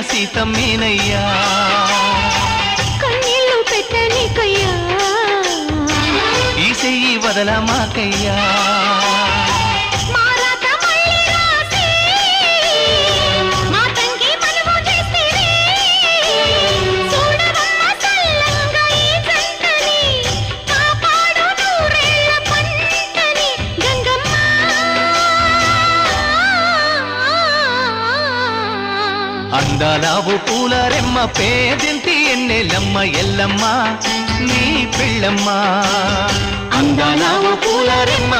సీతమ్మేనయ్యా కన్నీళ్ళు పెట్టనికయ్యా ఈ చెయ్యి వదలమాకయ్యా అందాలావు పూల రెమ్మ పేదింటి ఎన్నెలమ్మ ఎల్లమ్మ నీ పిల్లమ్మ అందాలావు పూల రెమ్మ